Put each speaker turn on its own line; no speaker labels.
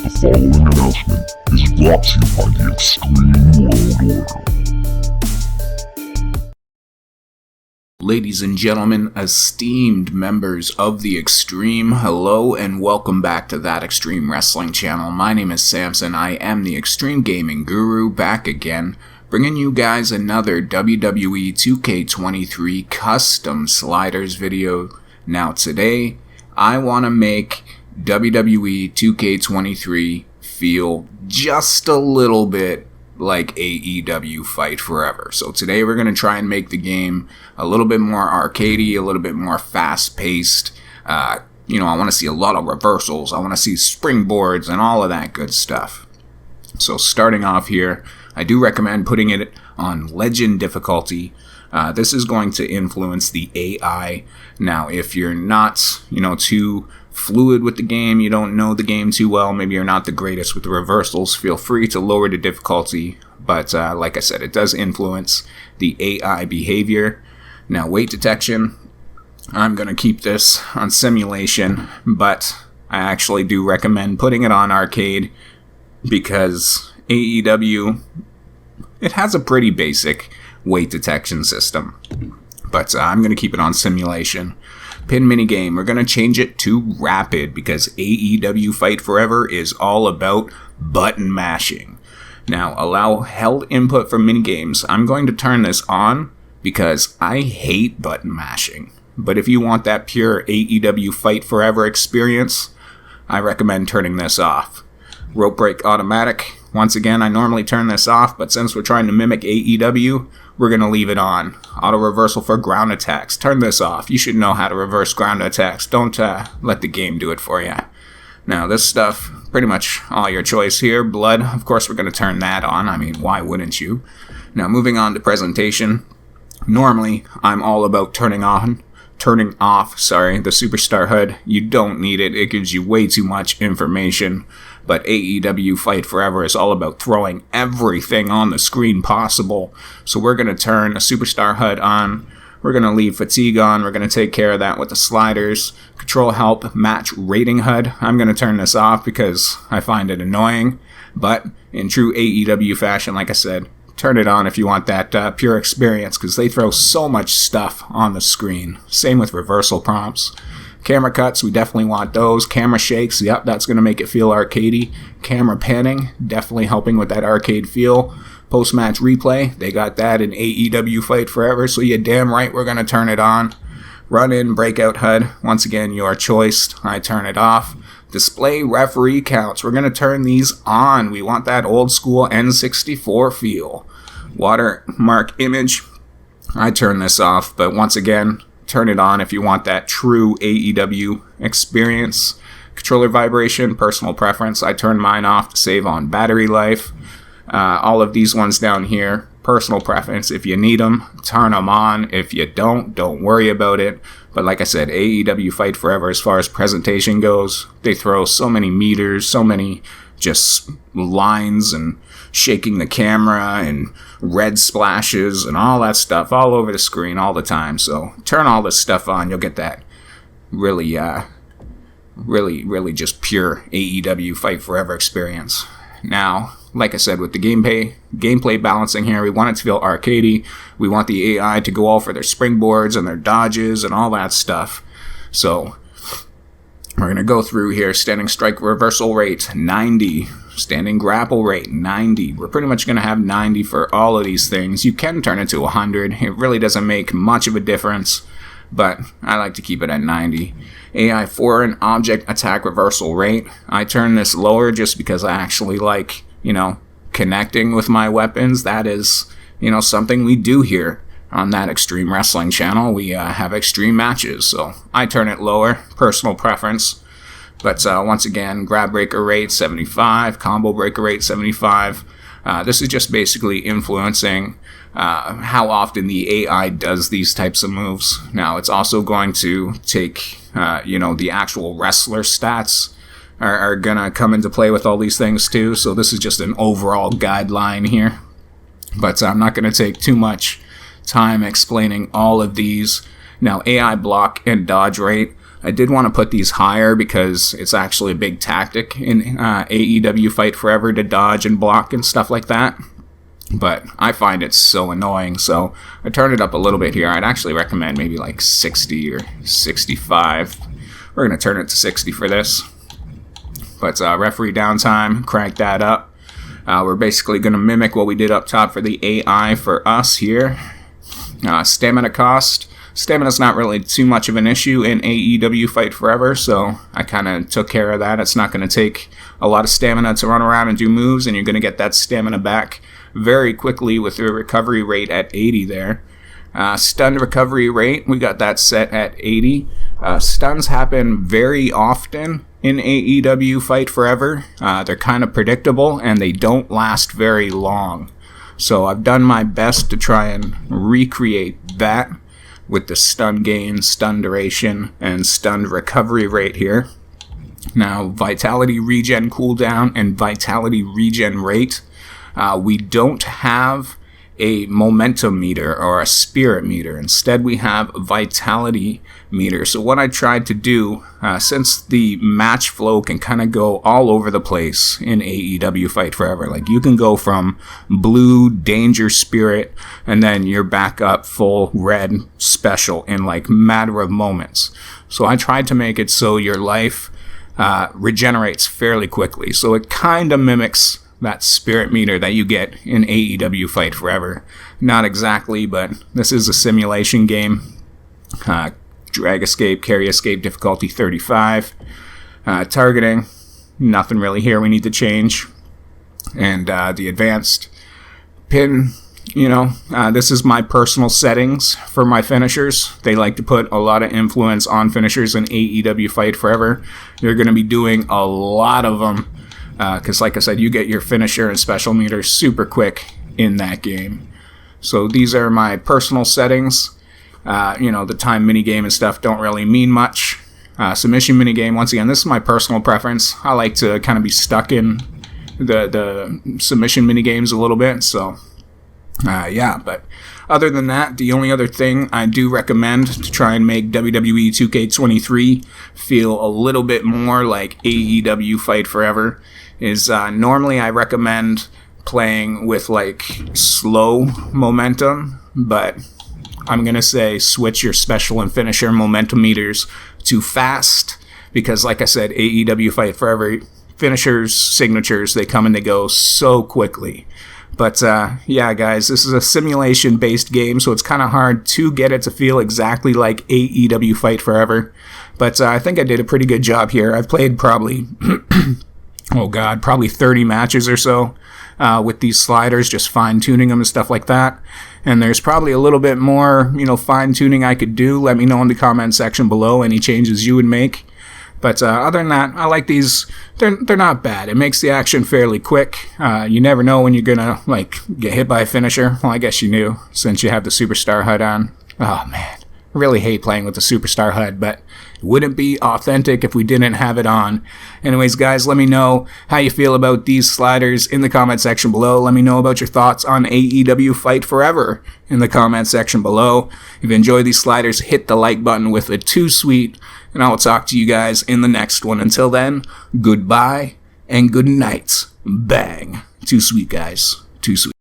The following announcement is brought to you by the Xtreme World Order.
Ladies and gentlemen, esteemed members of the Xtreme, hello and welcome back to that Xtreme Wrestling channel. My name is Samson, I am the Xtreme Gaming Guru, back again, bringing you guys another WWE 2K23 custom sliders video. Now today, I want to make WWE 2K23 feel just a little bit like AEW Fight Forever. So today we're going to try and make the game a little bit more arcadey, a little bit more fast-paced. I want to see a lot of reversals. I want to see springboards and all of that good stuff. So starting off here, I do recommend putting it on Legend difficulty. This is going to influence the AI. Now, if you're not, too fluid with the game, you don't know the game too well, maybe you're not the greatest with the reversals, feel free to lower the difficulty. But like I said, it does influence the AI behavior. Now, weight detection, I'm going to keep this on simulation, but I actually do recommend putting it on arcade because AEW, it has a pretty basic weight detection system. But I'm going to keep it on simulation. Pin minigame, we're going to change it to rapid because AEW Fight Forever is all about button mashing. Now, allow held input for minigames. I'm going to turn this on because I hate button mashing. But if you want that pure AEW Fight Forever experience, I recommend turning this off. Rope break automatic. Once again, I normally turn this off, but since we're trying to mimic AEW, we're going to leave it on. Auto reversal for ground attacks. Turn this off. You should know how to reverse ground attacks. Don't let the game do it for you. Now, this stuff, pretty much all your choice here. Blood, of course, we're going to turn that on. I mean, why wouldn't you? Now, moving on to presentation. Normally, I'm all about turning off, the Superstar HUD. You don't need it. It gives you way too much information. But AEW Fight Forever is all about throwing everything on the screen possible. So we're going to turn the Superstar HUD on. We're going to leave fatigue on. We're going to take care of that with the sliders. Control help, match rating HUD. I'm going to turn this off because I find it annoying. But in true AEW fashion, like I said, turn it on if you want that pure experience because they throw so much stuff on the screen. Same with reversal prompts. Camera cuts, we definitely want those. Camera shakes, yep, that's going to make it feel arcadey. Camera panning, definitely helping with that arcade feel. Post-match replay, they got that in AEW Fight Forever, so you're damn right we're going to turn it on. Run-in, breakout HUD, once again, your choice. I turn it off. Display referee counts, we're going to turn these on. We want that old school N64 feel. Watermark image, I turn this off, but once again, turn it on if you want that true AEW experience. Controller vibration, personal preference. I turn mine off to save on battery life. All of these ones down here, personal preference. If you need them, turn them on. If you don't worry about it. But like I said, AEW Fight Forever, as far as presentation goes, they throw so many meters, so many just lines and shaking the camera and red splashes and all that stuff all over the screen all the time. So turn all this stuff on. You'll get that really just pure AEW Fight Forever experience. Now, like I said, with the gameplay balancing here, we want it to feel arcadey. We want the AI to go all for their springboards and their dodges and all that stuff. So we're going to go through here. Standing strike reversal rate, 90. Standing grapple rate, 90. We're pretty much going to have 90 for all of these things. You can turn it to 100. It really doesn't make much of a difference, but I like to keep it at 90. AI foreign object attack reversal rate. I turn this lower just because I actually like, connecting with my weapons. That is, something we do here on that Xtreme Wrestling channel. We have extreme matches, so I turn it lower, personal preference. But once again, grab breaker rate 75, combo breaker rate 75. This is just basically influencing how often the AI does these types of moves. Now, it's also going to take, the actual wrestler stats are going to come into play with all these things too. So this is just an overall guideline here. But I'm not going to take too much time explaining all of these. Now, AI block and dodge rate, I did want to put these higher because it's actually a big tactic in AEW Fight Forever to dodge and block and stuff like that. But I find it so annoying, so I turned it up a little bit here. I'd actually recommend maybe like 60 or 65. We're going to turn it to 60 for this. But referee downtime, crank that up. We're basically going to mimic what we did up top for the AI for us here. Stamina cost. Stamina's not really too much of an issue in AEW Fight Forever, so I kind of took care of that. It's not going to take a lot of stamina to run around and do moves, and you're going to get that stamina back very quickly with the recovery rate at 80 there. Stun recovery rate, we got that set at 80. Stuns happen very often in AEW Fight Forever. They're kind of predictable, and they don't last very long. So I've done my best to try and recreate that with the stun gain, stun duration, and stun recovery rate here. Now, vitality regen cooldown and vitality regen rate. We don't have a momentum meter or a spirit meter. Instead, we have a vitality meter. So what I tried to do, since the match flow can kind of go all over the place in AEW Fight Forever, like you can go from blue danger spirit and then you're back up full red special in like matter of moments. So I tried to make it so your life regenerates fairly quickly. So it kind of mimics that spirit meter that you get in AEW Fight Forever. Not exactly, but this is a simulation game. Drag escape, carry escape, difficulty 35. Targeting, nothing really here we need to change. And the advanced pin, this is my personal settings for my finishers. They like to put a lot of influence on finishers in AEW Fight Forever. You're going to be doing a lot of them. Because like I said, you get your finisher and special meter super quick in that game. So these are my personal settings. The time minigame and stuff don't really mean much. Submission minigame, once again, this is my personal preference. I like to kind of be stuck in the submission minigames a little bit. So, but other than that, the only other thing I do recommend to try and make WWE 2K23 feel a little bit more like AEW Fight Forever is normally I recommend playing with like slow momentum, but I'm going to say switch your special and finisher momentum meters to fast because like I said, AEW Fight Forever finishers, signatures, they come and they go so quickly. But guys, this is a simulation-based game, so it's kind of hard to get it to feel exactly like AEW Fight Forever. But I think I did a pretty good job here. I've played probably, probably 30 matches or so with these sliders, just fine-tuning them and stuff like that. And there's probably a little bit more, fine-tuning I could do. Let me know in the comment section below any changes you would make. But other than that, I like these. They're not bad. It makes the action fairly quick. You never know when you're gonna get hit by a finisher. Well, I guess you knew since you have the Superstar HUD on. Oh man, I really hate playing with the Superstar HUD, but it wouldn't be authentic if we didn't have it on. Anyways, guys, let me know how you feel about these sliders in the comment section below. Let me know about your thoughts on AEW Fight Forever in the comment section below. If you enjoy these sliders, hit the like button with it too sweet. And I will talk to you guys in the next one. Until then, goodbye and good night. Bang. Too sweet, guys. Too sweet.